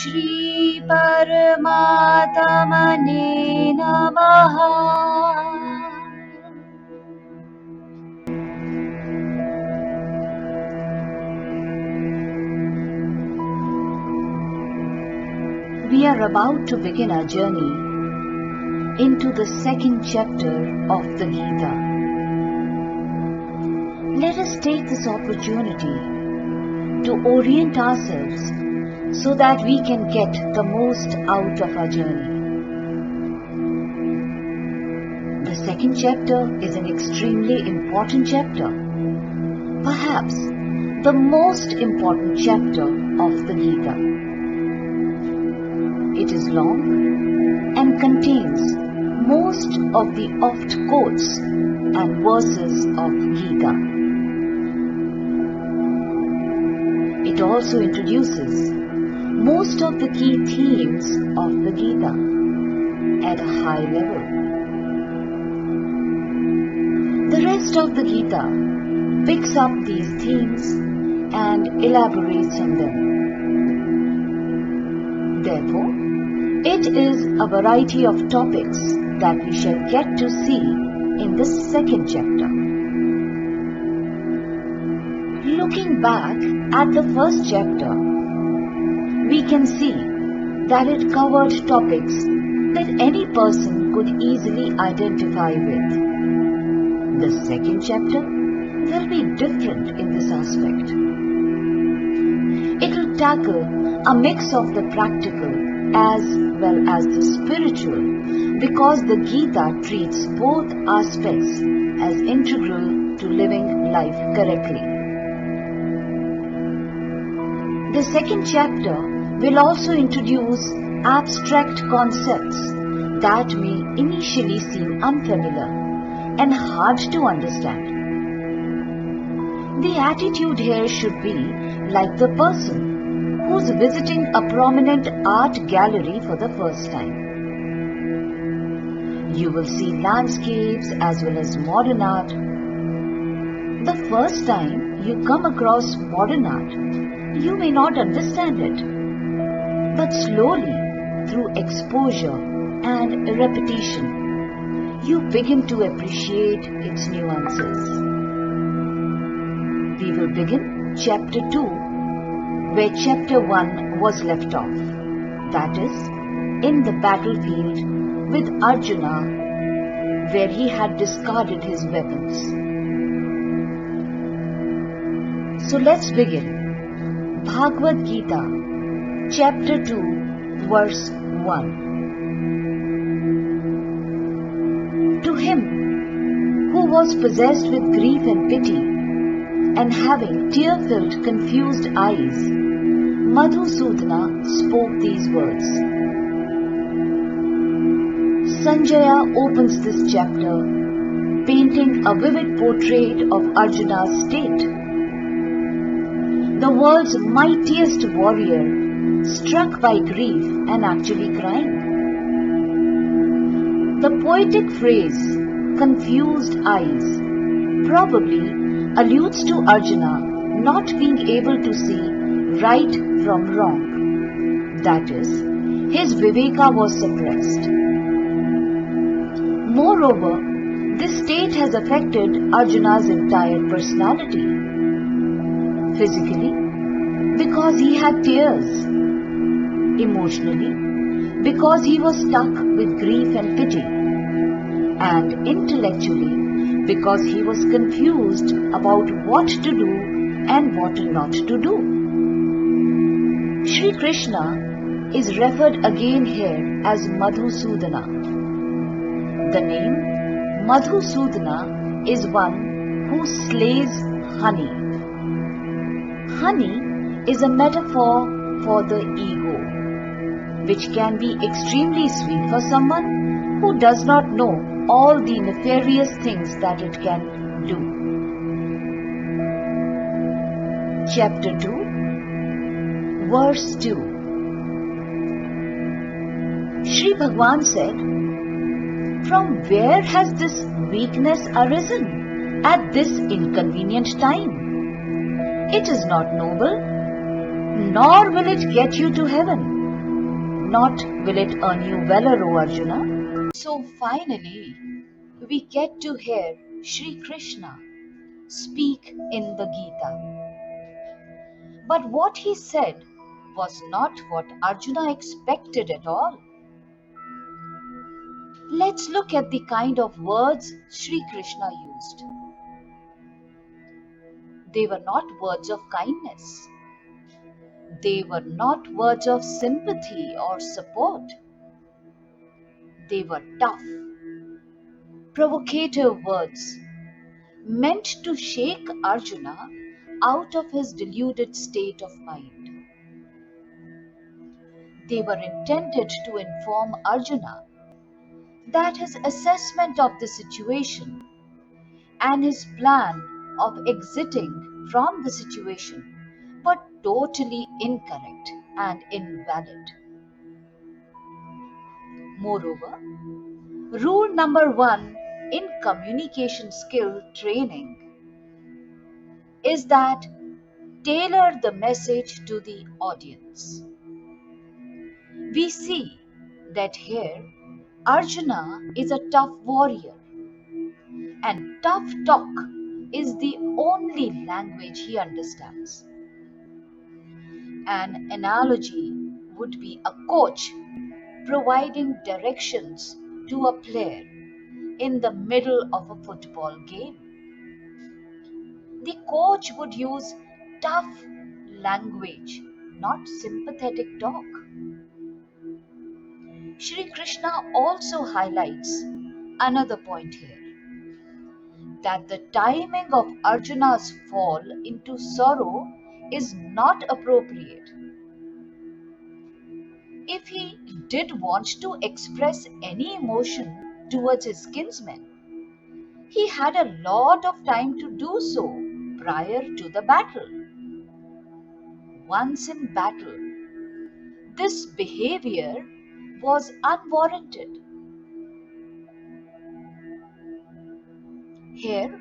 Shri Paramatmane Namaha. We are about to begin our journey into the second chapter of the Gita. Let us take this opportunity to orient ourselves so that we can get the most out of our journey. The second chapter is an extremely important chapter, perhaps the most important chapter of the Gita. It is long and contains most of the oft quotes and verses of Gita. It also introduces most of the key themes of the Gita at a high level. The rest of the Gita picks up these themes and elaborates on them. Therefore, it is a variety of topics that we shall get to see in this second chapter. Looking back at the first chapter, we can see that it covered topics that any person could easily identify with. The second chapter will be different in this aspect. It will tackle a mix of the practical as well as the spiritual, because the Gita treats both aspects as integral to living life correctly. The second chapter will also introduce abstract concepts that may initially seem unfamiliar and hard to understand. The attitude here should be like the person who's visiting a prominent art gallery for the first time. You will see landscapes as well as modern art. The first time you come across modern art, you may not understand it, but slowly, through exposure and repetition, you begin to appreciate its nuances. We will begin chapter 2, where chapter 1 was left off, that is, in the battlefield with Arjuna, where he had discarded his weapons. So let's begin. Bhagavad Gita, chapter 2, verse 1. To him who was possessed with grief and pity, and having tear-filled confused eyes, Madhusudana spoke these words. Sanjaya opens this chapter painting a vivid portrait of Arjuna's state. The world's mightiest warrior, struck by grief and actually crying. The poetic phrase, confused eyes, probably alludes to Arjuna not being able to see right from wrong. That is, his viveka was suppressed. Moreover, this state has affected Arjuna's entire personality. Physically, because he had tears. Emotionally, because he was stuck with grief and pity. And intellectually, because he was confused about what to do and what not to do. Shri Krishna is referred again here as Madhusudana. The name Madhusudana is one who slays honey. Honey is a metaphor for the ego, which can be extremely sweet for someone who does not know all the nefarious things that it can do. Chapter 2, verse 2. Shri Bhagwan said, "From where has this weakness arisen at this inconvenient time? It is not noble, nor will it get you to heaven. not will it earn you valor, O Arjuna. So finally, we get to hear Sri Krishna speak in the Gita. But what he said was not what Arjuna expected at all. Let's look at the kind of words Sri Krishna used. They were not words of kindness. They were not words of sympathy or support. They were tough, provocative words meant to shake Arjuna out of his deluded state of mind. They were intended to inform Arjuna that his assessment of the situation and his plan of exiting from the situation were totally incorrect and invalid. Moreover, rule number 1 in communication skill training is that tailor the message to the audience. We see that here Arjuna is a tough warrior, and tough talk is the only language he understands. An analogy would be a coach providing directions to a player in the middle of a football game. The coach would use tough language, not sympathetic talk. Shri Krishna also highlights another point here, that the timing of Arjuna's fall into sorrow is not appropriate. If he did want to express any emotion towards his kinsmen, he had a lot of time to do so prior to the battle. Once in battle, this behavior was unwarranted. Here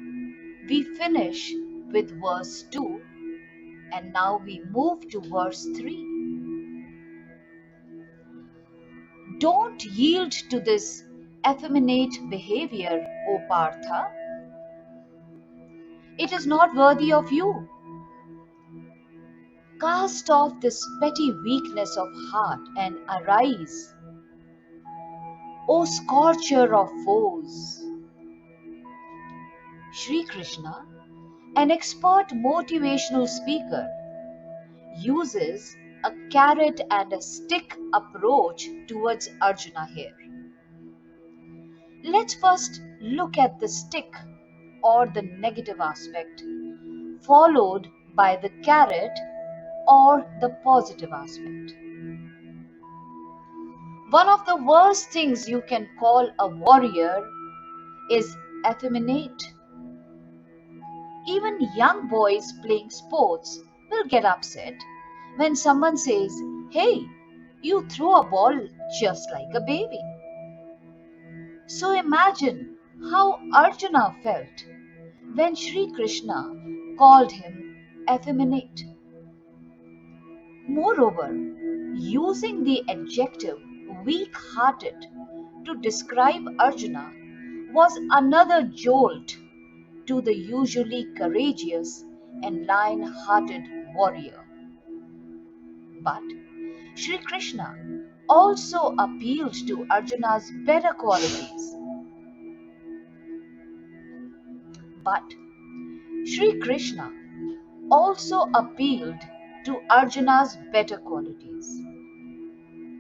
we finish with verse 2 and now we move to verse 3. Don't yield to this effeminate behavior, O Partha. It is not worthy of you. Cast off this petty weakness of heart and arise, O scorcher of foes. Sri Krishna, an expert motivational speaker, uses a carrot and a stick approach towards Arjuna here. Let's first look at the stick or the negative aspect, followed by the carrot or the positive aspect. One of the worst things you can call a warrior is effeminate. Even young boys playing sports will get upset when someone says, "Hey, you throw a ball just like a baby." So imagine how Arjuna felt when Sri Krishna called him effeminate. Moreover, using the adjective weak-hearted to describe Arjuna was another jolt to the usually courageous and lion-hearted warrior. But Sri Krishna also appealed to Arjuna's better qualities. But Sri Krishna also appealed to Arjuna's better qualities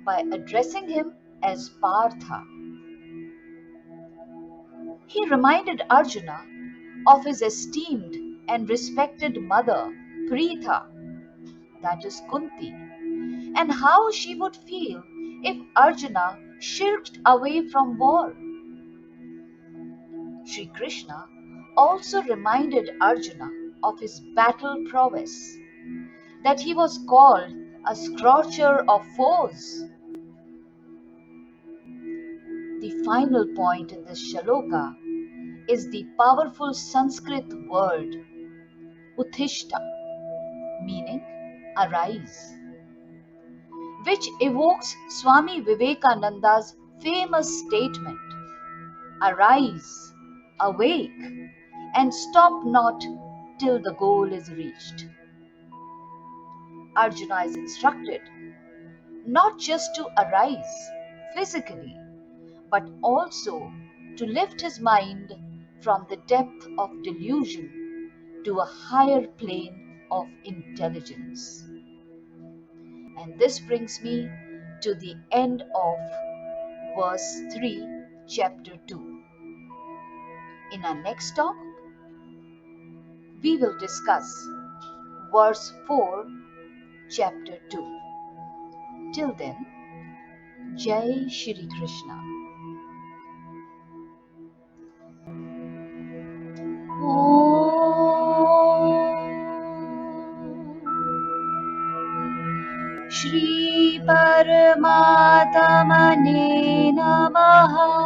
by addressing him as Partha. He reminded Arjuna of his esteemed and respected mother, Pritha, that is Kunti, and how she would feel if Arjuna shirked away from war. Sri Krishna also reminded Arjuna of his battle prowess, that he was called a scorcher of foes. The final point in this shloka is the powerful Sanskrit word Uthishta, meaning arise. which evokes Swami Vivekananda's famous statement, "Arise, awake, and stop not till the goal is reached." Arjuna is instructed not just to arise physically, but also to lift his mind from the depth of delusion to a higher plane of intelligence. And this brings me to the end of verse 3, chapter 2. In our next talk, we will discuss verse 4, chapter 2. Till then, Jai Shri Krishna. Shri Paramatmane Namaha.